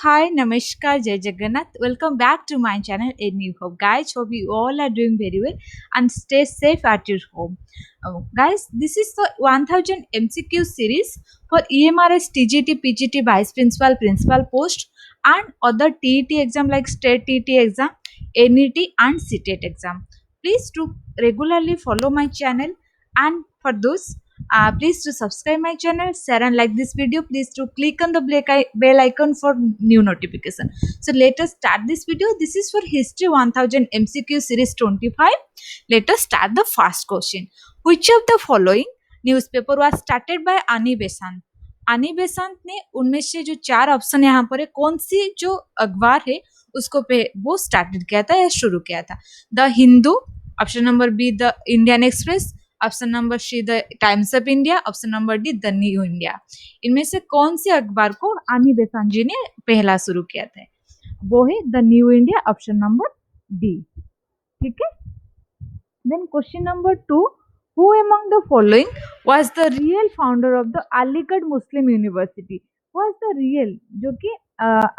hi, Namaskar, Jai Jagannath. Welcome back to my channel, A New Hope. Guys, hope you all are doing very well and stay safe at your home. Guys, this is the 1000 MCQ series for EMRS, TGT, PGT, Vice Principal, Principal Post, and other TET exam like State TET exam, NET, and CTET exam. Please do regularly follow my channel, and for those please to subscribe my channel, share and like this video. Please to click on the bell icon for new notification. So let us start this video. This is for history 1000 MCQ series 25. Let us start the first question. Which of the following newspaper was started by आनी बेसांत? आनी बेसांत ने उनमें से जो चार option यहाँ पर है, कौन सी जो अखबार है उसको पे वो स्टार्टेड किया था या शुरू किया था? The Hindu, option number be the Indian express, option number C the times of India, option number D the new India. इनमें से कौन सी अखबार को आनी बेसांत जी ने पहला शुरू किया था? वो है the new India, option number D. ठीक है। Then question number 2, who among the following was the real founder of the Aligarh Muslim university? was the real, जो कि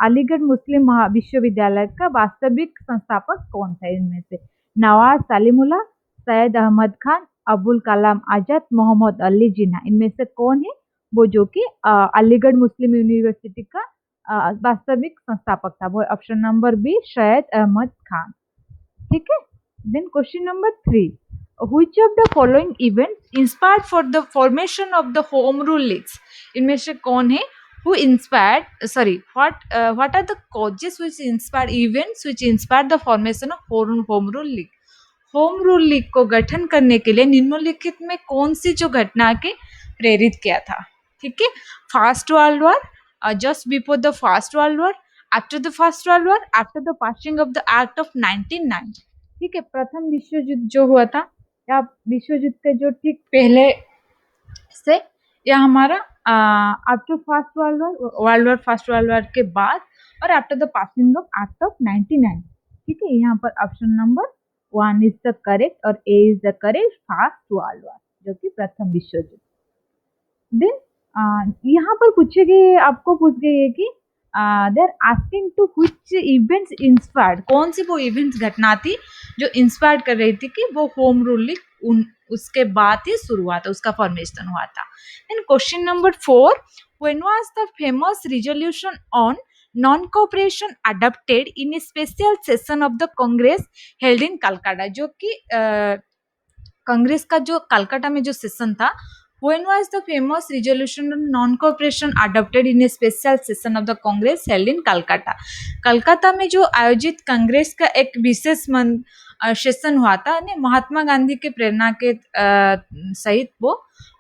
अलीगढ़ मुस्लिम विश्वविद्यालय का वास्तविक संस्थापक कौन था? इनमें से नवाज सलीमुल्लाह, सैयद अहमद खान, अबुल कलाम आजाद, मोहम्मद अली जिन्ना। इनमें से कौन है वो जो कि अलीगढ़ मुस्लिम यूनिवर्सिटी का वास्तविक संस्थापक था? वो option number B Syed Ahmad Khan. ठीक है। Then question number 3, which of the following events inspired for the formation of the home rule leagues? इनमें से कौन है who inspired, what are the causes which inspired events which inspired the formation of home rule league? Home rule league को गठन करने के लिए निम्नलिखित में कौन सी जो घटना के प्रेरित किया था? ठीक है। First world war, just before the first world war, after the first world war, after the passing of the act of 1990। ठीक है। प्रथम विश्व युद्ध जो हुआ था या विश्व युद्ध के जो ठीक पहले से, या हमारा after first world war first world war के बाद, और after the passing of act of 1990। ठीक है। यहाँ पर option number 1 is the correct और A is the correct, first world war, जो कि प्रथम विश्व युद्ध। देन यहाँ पर पूछे गए, आपको पूछ गई है कि they are asking to which events inspired, कौन सी वो इवेंट्स घटना थी जो इंस्पायर कर रही थी कि वो होम रूल लीग उसके बाद ही शुरू हुआ था, उसका फॉर्मेशन हुआ था। Then question number 4, when was the famous resolution on non cooperation adopted in a special session of the Congress held in Calcutta? जो कि कांग्रेस का जो कलकत्ता में जो सेशन था, when was the famous resolution on non-cooperation adopted in a special session of the Congress held in Calcutta? Calcutta में जो आयोजित कांग्रेस का एक विशेष सेशन हुआ था, महात्मा गांधी के प्रेरणा के सहित वो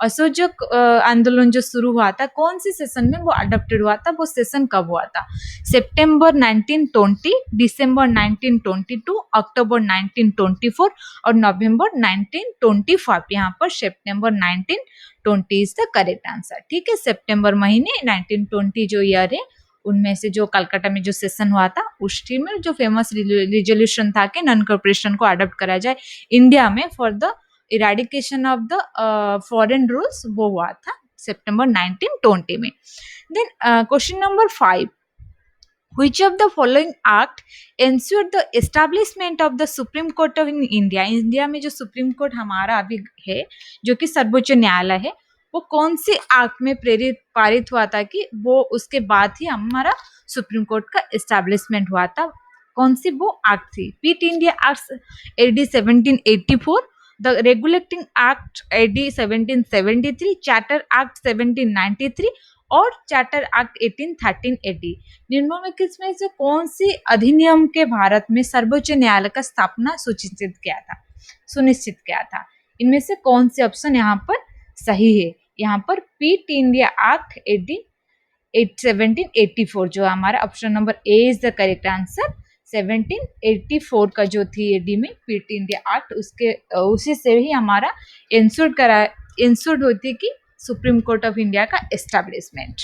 असहयोग आंदोलन जो शुरू हुआ था, कौन सी सेशन में वो अडॉप्टेड हुआ था? वो सेशन कब हुआ था? सितंबर 1920, दिसंबर 1922, अक्टूबर 1924 और नवंबर 1925। यहाँ पर सितंबर 1920 इज द करेक्ट आंसर। ठीक है। सितंबर महीने 1920 जो ईयर है, उनमें से जो कलकत्ता में जो सेशन हुआ था, उस टीम में जो फेमस रिजोल्यूशन था कि नॉन कॉर्पोरेशन को अडॉप्ट करा जाए इंडिया में for the eradication of the foreign rules, वो हुआ था सितंबर 1920 में। Then question number 5, which of the following act ensured the establishment of the Supreme Court of India? India में जो सुप्रीम कोर्ट हमारा अभी है, जो कि सर्वोच्च न्यायालय है, वो कौन से एक्ट में पारित हुआ था कि वो उसके बाद ही हमारा सुप्रीम कोर्ट का एस्टैब्लिशमेंट हुआ था? कौन सी वो एक्ट थी? पीट India act AD 1784, the regulating act AD 1773, charter act 1793 और चार्टर एक्ट 1813 AD। निम्नलिखित में से कौन सी अधिनियम के भारत में सर्वोच्च न्यायालय का स्थापना सुनिश्चित किया था? इनमें से कौन से ऑप्शन यहाँ पर सही है? यहाँ पर पीट इंडिया एक्ट AD 1784 जो हमारा option number A is the correct answer. 1784 का जो थी AD में पीट इंडिया एक्ट, उसी से ही हमारा इंश्योर्ड होती कि सुप्रीम कोर्ट ऑफ इंडिया का establishment.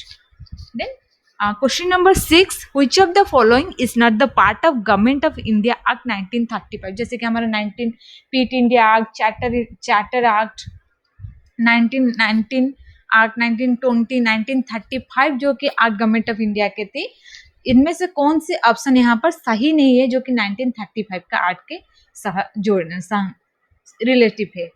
Then question number 6, which of the following is not the part of government of India act 1935? जैसे कि हमारा 19 पीट India act, charter act 1919 act 1920, 1935 जो कि एक्ट गवर्नमेंट ऑफ इंडिया के थे, इनमें से कौन से ऑप्शन यहाँ पर सही नहीं है जो कि 1935 का एक्ट के जोड़ने रिलेटिव है?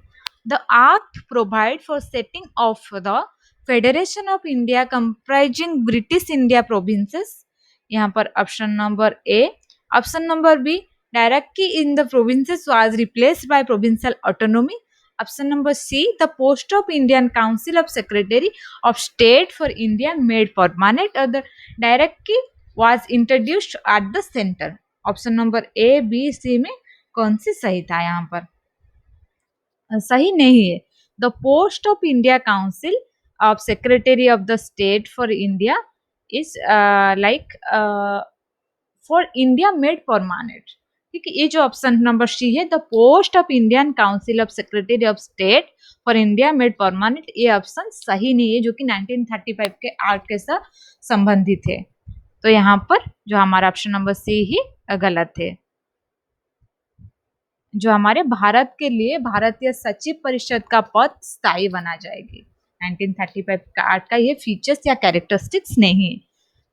The act provide for setting of the federation of India comprising British India provinces. यहाँ पर option number A. Option number B, directly in the provinces was replaced by provincial autonomy. Option number C, the post of Indian council of secretary of state for India made permanent और the directly was introduced at the center। Option number A B C में कौन सी सही था? यहाँ पर सही नहीं है। The post of India council of secretary of the state for India is like for India made permanent. ठीक है, ये जो ऑप्शन नंबर सी है, the post of Indian council of secretary of state for India made permanent, ये option सही नहीं है जो कि 1935 के एक्ट के साथ संबंधित है। तो यहाँ पर जो हमारा ऑप्शन नंबर सी ही गलत है। जो हमारे भारत के लिए भारतीय सचिव परिषद का पद स्थायी बना जाएगी। 1935 का एक्ट का ये फीचर्स या कैरेक्टरिस्टिक्स नहीं है।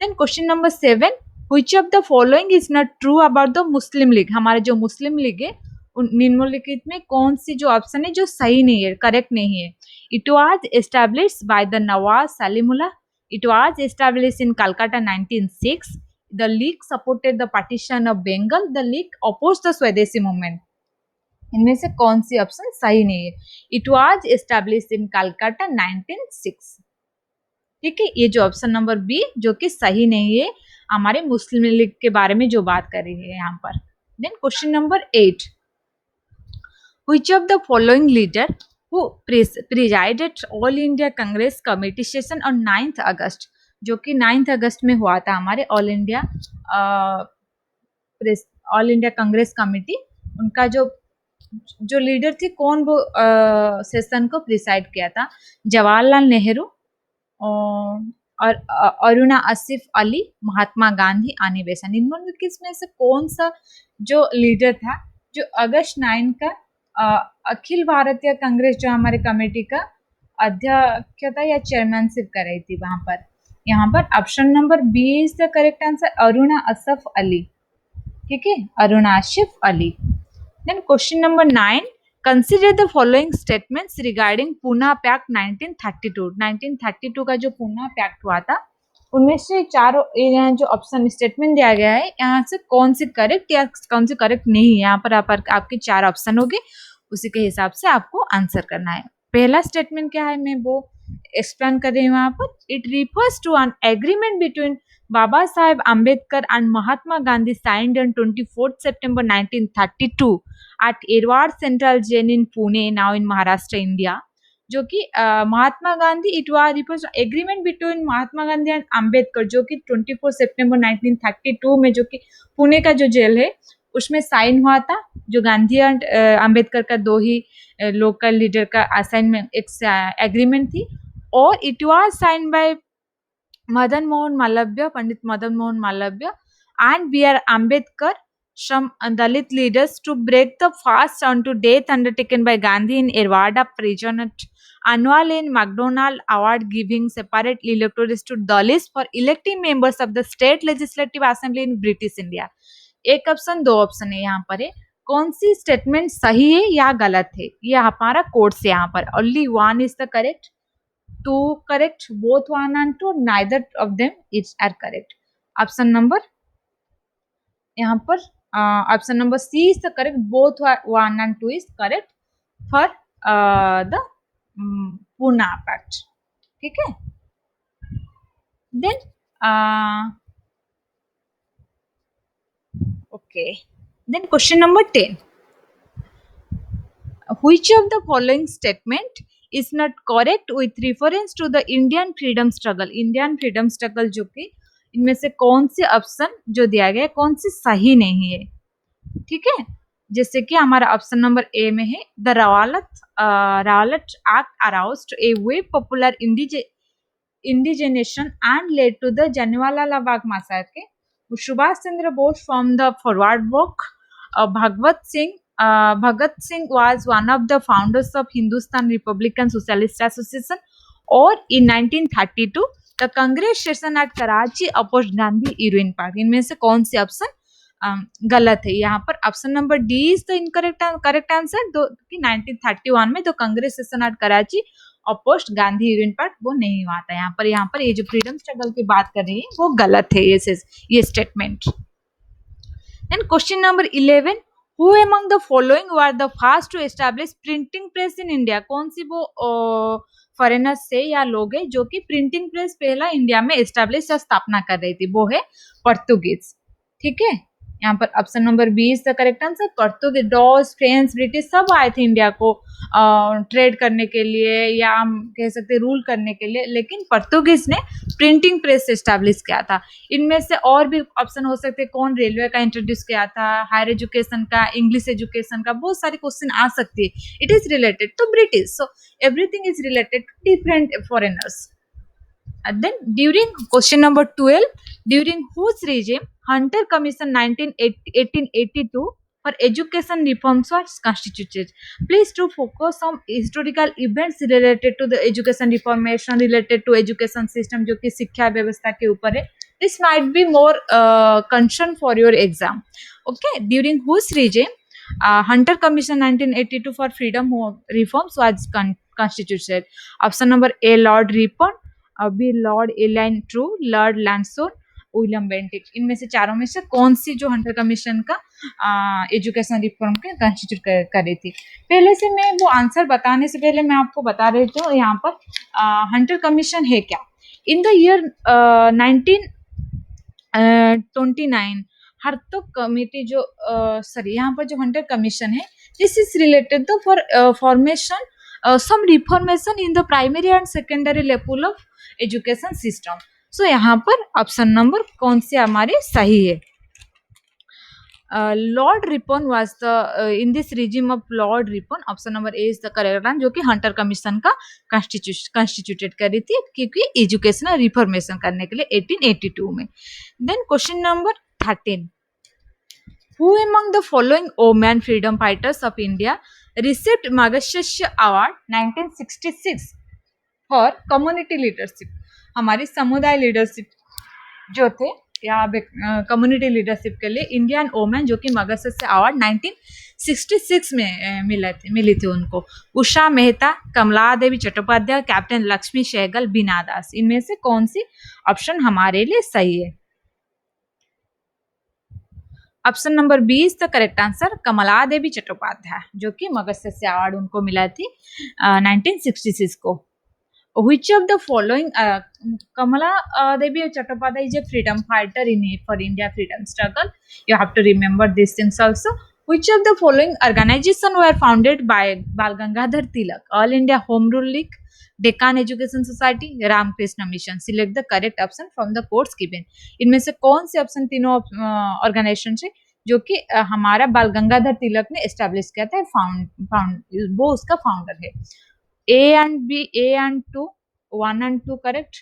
Then question number 7, which of the following is not true about the Muslim League? हमारे जो मुस्लिम लीग है निम्नलिखित में कौन सी जो ऑप्शन है जो सही नहीं है, करेक्ट नहीं है? It was established by the Nawaz Salimullah. It was established in Calcutta 1906. The League supported the partition of Bengal. The League opposed the Swadeshi movement. इनमें से कौन सी ऑप्शन सही नहीं है? It was established in Calcutta 1906। ठीक है, ये जो ऑप्शन नंबर बी जो कि सही नहीं है, हमारे मुस्लिम लीग के बारे में जो बात कर रही है यहाँ पर। Then question number 8, which of the following leader who presided All India Congress Committee session on 9th अगस्त, जो कि 9th अगस्त में हुआ था हमारे ऑल इंडिया कांग्रेस कमेटी, उनका जो लीडर थी कौन वो सेशन को प्रिसाइड किया था? जवाहरलाल नेहरू और अरुणा आसिफ अली, महात्मा गांधी, आनी बेसेंट। इनमें किसमें से कौन सा जो लीडर था जो अगस्त 9 का अखिल भारतीय कांग्रेस जो हमारे कमेटी का अध्यक्षता या चेयरमैनशिप कर रही थी वहां पर? यहाँ पर option number B is the correct answer, Aruna Asaf Ali. ठीक है, Aruna Asif Ali. Then question number 9, consider the following statements regarding Poona pact 1932। 1932 का जो पूना पैक्ट हुआ था उनमें से चारों यहाँ जो ऑप्शन स्टेटमेंट दिया गया है यहाँ से कौन सी करेक्ट या कौन सी करेक्ट नहीं है? यहाँ पर आपके 4 ऑप्शन होंगे, उसी के हिसाब से आपको आंसर करना है। पहला स्टेटमेंट क्या है मैं वो एक्सप्लेन कर रही हूँ यहाँ पर। It refers to an agreement between Baba Saheb Ambedkar and Mahatma Gandhi signed on 24 September 1932 at Yerwada central jail in Pune, now in Maharashtra, India. जो कि Mahatma Gandhi, it was refers agreement between Mahatma Gandhi and Ambedkar, जो कि 24 September 1932 में जो कि पुणे का जो जेल है उसमें साइन हुआ था। जो गांधी एंड आम्बेडकर का दो ही लोकल लीडर का असाइनमेंट एक एग्रीमेंट थी, और it was sign by Madan Mohan Malaviya, Pandit Madan Mohan Malaviya and B.R. Ambedkar, some Dalit leaders, to break the fast unto death undertaken by Gandhi in Erwada prison at annual in McDonald award giving separate electors to Dalits for electing members of the state legislative assembly in British India। एक option दो option है यहाँ पर है, कौन सी statement सही है या गलत है? ये हमारा कोर्ट से यहाँ पर only one is the correct, two correct, both one and two, neither of them is are correct. Option number यहाँ पर option number C is the correct, both one and two is correct for the Poona pact. ठीक है, then okay, then question number 10, which of the following statement is not correct with reference to the Indian freedom struggle? Indian freedom struggle जो कि इनमें से कौन सी option जो दिया गया है कौन सी सही नहीं है? ठीक है, जैसे कि हमारा ऑप्शन नंबर ए में है, the Rowlatt act aroused a wave popular indigenation and led to the Jallianwala Bagh massacre. Subhash Chandra Bose formed the forward bloc. Bhagat Singh was one of the founders of Hindustan Republican Socialist Association, or in 1932 the Congress session at Karachi oppose Gandhi Irwin पार्क। इनमें से कौन सी option गलत है? यहाँ पर option number D is the incorrect correct answer. 1931 में the Congress session at Karachi opposed Gandhi Irwin पार्क वो नहीं हुआ था। यहाँ पर ये जो फ्रीडम स्ट्रगल की बात कर रही है वो गलत है ये statement. Then question number 11, who among the following were the first to establish printing press in India? कौन सी वो फॉरेनर्स से या लोग है जो कि प्रिंटिंग प्रेस पहला इंडिया में एस्टेब्लिश या स्थापना कर रही थी? वो है पोर्तुगीज। ठीक है, यहाँ पर option number B is the correct answer. Portuguese, Dutch, French, British सब आए थे इंडिया को ट्रेड करने के लिए या हम कह सकते रूल करने के लिए, लेकिन पोर्तुगीज ने प्रिंटिंग प्रेस एस्टैब्लिश किया था। इनमें से और भी ऑप्शन हो सकते हैं, कौन रेलवे का इंट्रोड्यूस किया था, हायर एजुकेशन का, इंग्लिश एजुकेशन का, बहुत सारे क्वेश्चन आ सकती है। It is related to British, so everything is related to different foreigners. And then during question number 12, during whose regime Hunter Commission 1882 for education reforms was constituted? Please to focus on historical events related to the education reformation, related to education system जो कि शिक्षा व्यवस्था के ऊपर है. This might be more concern for your exam. Okay, during whose regime Hunter Commission 1982 for freedom reforms was constituted? Option number A, Lord Ripon, B lord एलाइन ट्रू, lord Lansdowne, William Bentinck. इनमें से चारों में से कौन सी जो हंटर कमीशन का एजुकेशन रिफॉर्म के कंस्टिट्यूट कर रही थी? पहले से मैं वो आंसर बताने से पहले मैं आपको बता रही हूँ यहाँ पर हंटर कमीशन है क्या। In the year 1929 Hartog committee जो सॉरी यहाँ पर जो हंटर कमीशन है, this is related to for formation some reformation in the primary and secondary level of education system. So यहाँ पर ऑप्शन नंबर कौन से हमारे सही है? Lord Ripon was the in this regime of Lord Ripon, option number A is the correct answer, जो कि Hunter commission का कॉन्स्टिट्यूटेड करी थी क्योंकि एजुकेशनल रिफॉर्मेशन करने के लिए 1882 में। Then question number 13, who among the following women freedom fighters of India received Magashasya Award 1966 for community leadership? हमारी समुदाय लीडरशिप जो थे या कम्युनिटी लीडरशिप के लिए इंडियन वोमेन जो कि मगसस्य अवार्ड 1966 में मिली थी उनको। उषा मेहता, कमला देवी चट्टोपाध्याय, कैप्टन लक्ष्मी सहगल, बीना दास। इनमें से कौन सी ऑप्शन हमारे लिए सही है? Option number B is the correct answer, Kamala Devi Chattopadhyay, जो कि मगसस्य अवार्ड उनको मिला थी 1966 को। Which of the following Kamala Devi Chattopadhyay is a freedom fighter for India freedom struggle? You have to remember these things also. Which of the following organization were founded by Bal Gangadhar Tilak? All India Home Rule League, Deccan Education Society, Ramakrishna Mission. Select the correct option from the quotes given. इनमें से कौन से option तीनों organisation से जो कि हमारा बाल गंगाधर तिलक ने एस्टेब्लिश किया था, वो उसका फाउंडर है। A and B, A and 2, 1 and 2 correct,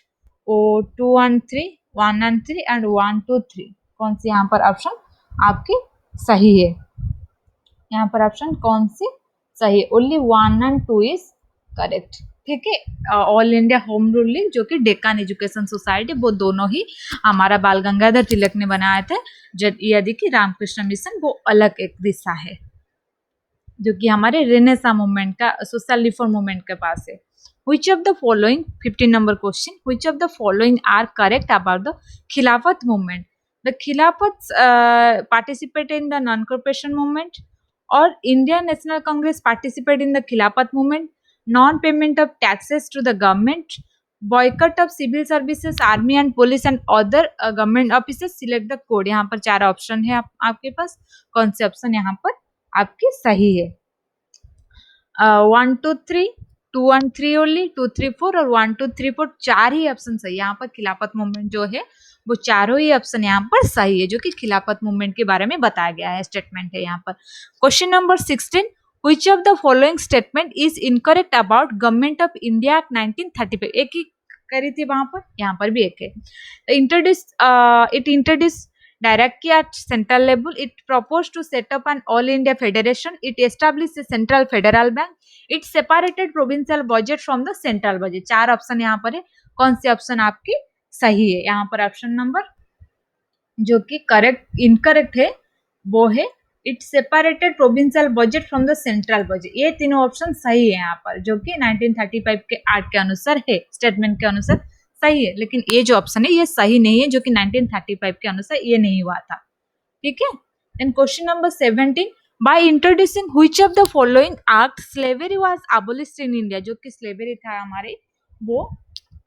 O 2 and 3, 1 and 3 and 1 2 3। कौन सी यहाँ पर ऑप्शन आपकी सही है? यहाँ पर ऑप्शन कौन सी सही है? Only 1 and 2 is correct. ठीक है, all India home rule league जो कि डेक्कन एजुकेशन सोसाइटी, वो दोनों ही हमारा बाल गंगाधर तिलक ने बनाया था, यदि कि रामकृष्ण मिशन वो अलग एक दिशा है जो कि हमारे रेनेसा मूवमेंट का, सोशल रिफॉर्म मूवमेंट के पास है। Which of the following, 15 number question, which of the following are correct about the Khilafat movement? The Khilafat participated in the non-cooperation movement, or Indian National Congress participated in the Khilafat movement, non-payment of taxes to the government, boycott of civil services, army and police and other government offices. Select the code. यहाँ पर चार option है आपके पास, कौन से option यहाँ पर आपकी सही है? 1 2 3, 2 1 3 ओनली, 2 3 4 और 1 2 3 4, चार ही ऑप्शन सही। यहाँ पर खिलाफत मूवमेंट जो है वो चारों ही ऑप्शन यहाँ पर सही है, जो कि खिलाफत मूवमेंट के बारे में बताया गया है, स्टेटमेंट है यहाँ पर। Question number 16, which of the following statement is incorrect about government of India act 1935? एक ही करी थी वहां पर, यहाँ पर भी एक है। Introduce directly at central level, it proposed to set up an all India federation, it established a central federal bank, it separated provincial budget from the central budget। चार ऑप्शन यहाँ पर है, कौन सी ऑप्शन आपकी सही है? यहाँ पर ऑप्शन नंबर जो कि करेक्ट इनकरेक्ट है वो है it separated provincial budget from the central budget. ये तीनों ऑप्शन सही है यहाँ पर, जो कि 1935 के एक्ट के अनुसार है, स्टेटमेंट के अनुसार सही है, लेकिन ये जो ऑप्शन है ये सही नहीं है, जो कि 1935 के अनुसार ये नहीं हुआ था। ठीक है। Then question number 17, by introducing which of the following act slavery was abolished in India. जो कि स्लेवरी था हमारे वो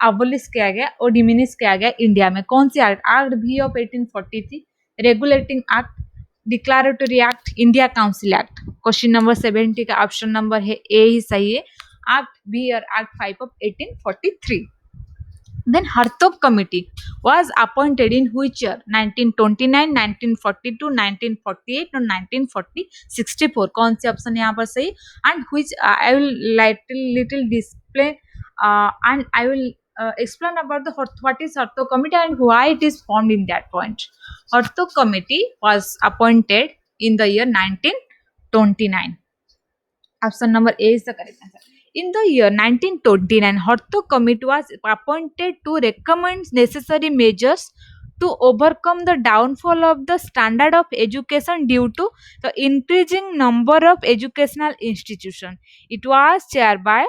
अबोलिश किया गया और डिमिनिश किया गया इंडिया में। कौन सी एक्ट? एक्ट भी of 1843, regulating act, declaratory act, India council act. Question number 70 का ऑप्शन नंबर है ए ही सही है, एक्ट बी और act 5 of 1843। Then Hartog Committee was appointed in which year? 1929, 1942, 1948 और 1964। कौन से ऑप्शन यहाँ पर सही? And which I will little display and I will explain about the what is Hartog Committee and why it is formed in that point. Hartog Committee was appointed in the year 1929. Option number A is the correct answer. In the year 1929, Hartog Committee was appointed to recommend necessary measures to overcome the downfall of the standard of education due to the increasing number of educational institutions. It was chaired by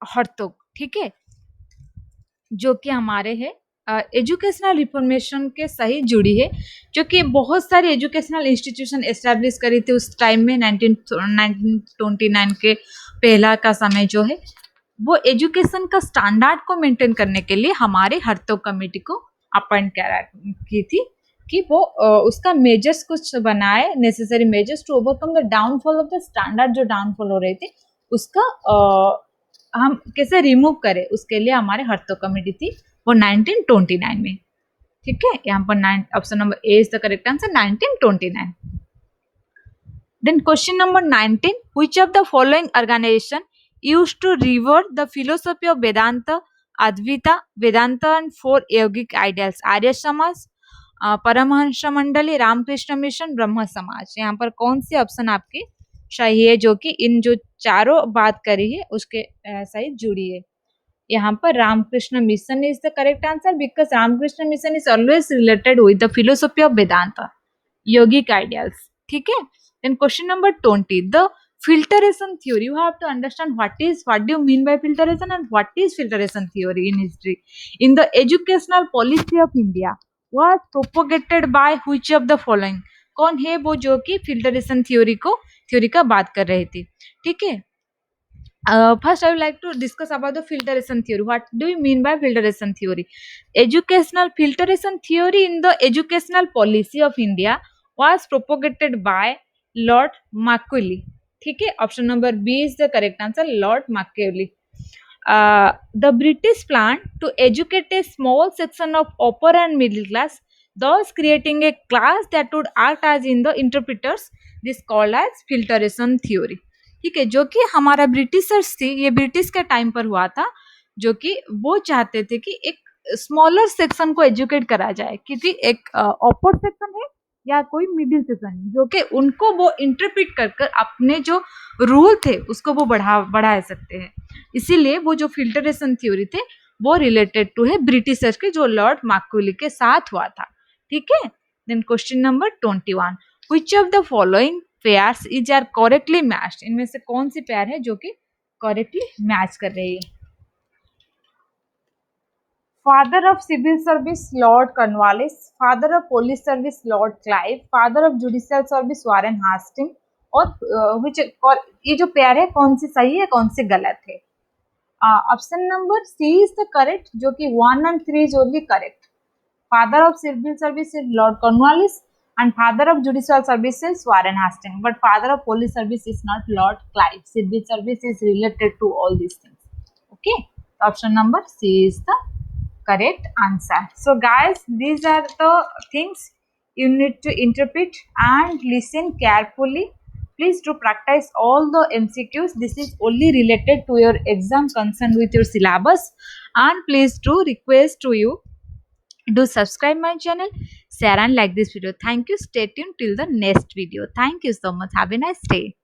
Hartog. ठीक है, जो कि हमारे है educational reformation के सही जुड़ी है, जो कि बहुत सारे एजुकेशनल इंस्टीट्यूशन एस्टेब्लिश करी थी उस टाइम में 1929 के पहला का समय जो है वो एजुकेशन का स्टैंडर्ड को मेंटेन करने के लिए हमारे हर्तोग कमेटी को अपॉइंट की थी कि वो उसका मेजर्स कुछ बनाए, necessary measures to overcome the downfall of the standard, जो डाउनफॉल हो रही थी उसका हम कैसे रिमूव करें, उसके लिए हमारे हर्तोग कमेटी थी वो 1929 में। ठीक है, यहाँ पर option number A is the correct answer, 1929। Then question number 19, which of the following organisation used to revert the philosophy of Vedanta, Advaita Vedanta and for yogic ideals? Arya Samaj, Paramhansa मंडली, रामकृष्ण मिशन, ब्रह्म समाज। यहाँ पर कौन सी ऑप्शन आपकी सही है, जो कि इन जो चारों बात करी है उसके सही जुड़ी है? यहाँ पर Ramakrishna mission is the correct answer, because Ramakrishna mission is always related with the philosophy of Vedanta, yogic ideals. ठीक है। Then question number 20, the filtration theory. You have to understand what do you mean by filtration and what is filtration theory in history. In the educational policy of India was propagated by which of the following? कौन है वो जो कि filtration theory का बात कर रही थी? ठीक है। First, I would like to discuss about the filtration theory. What do you mean by filtration theory? Educational filtration theory in the educational policy of India was propagated by Lord Macaulay. ठीक है, option number B is the correct answer, Lord Macaulay. The British planned to educate a small section of upper and middle class, thus creating a class that would act as in the interpreters. This called as filtration theory. ठीक है, जो कि हमारा Britishers थी, ये British के time पर हुआ था, जो कि वो चाहते थे कि एक स्मॉलर सेक्शन को एजुकेट करा जाए, क्योंकि एक अपर सेक्शन है या कोई मिडिल सेक्शन जो कि उनको वो इंटरप्रेट कर कर अपने जो रूल थे उसको वो बढ़ा सकते हैं। इसीलिए वो जो फिल्टरेशन थ्योरी थे वो रिलेटेड टू है ब्रिटिशर्स के, जो लॉर्ड मैकॉले के साथ हुआ था। ठीक है। Then question number 21, which of the following pairs is are correctly matched? इनमें से कौन सी पेयर है जो कि करेक्टली मैच कर रही है? Father of Civil Service Lord Cornwallis, Father of Police Service Lord Clive, Father of Judicial Service Warren Hastings, और ये जो पेयर है कौन सी सही है कौन सी गलत है? Option number C is the correct, जो कि 1 and 3 इज only correct. Father of Civil Service is Lord Cornwallis and Father of Judicial Service is Warren Hastings, but Father of Police Service is not Lord Clive. Civil Service is related to all these things. Okay, option number C is the correct answer. So guys, these are the things you need to interpret and listen carefully. Please do practice all the MCQs. This is only related to your exam concerned with your syllabus, and please do request to you, do subscribe my channel, share and like this video. Thank you. Stay tuned till the next video. Thank you so much. Have a nice day.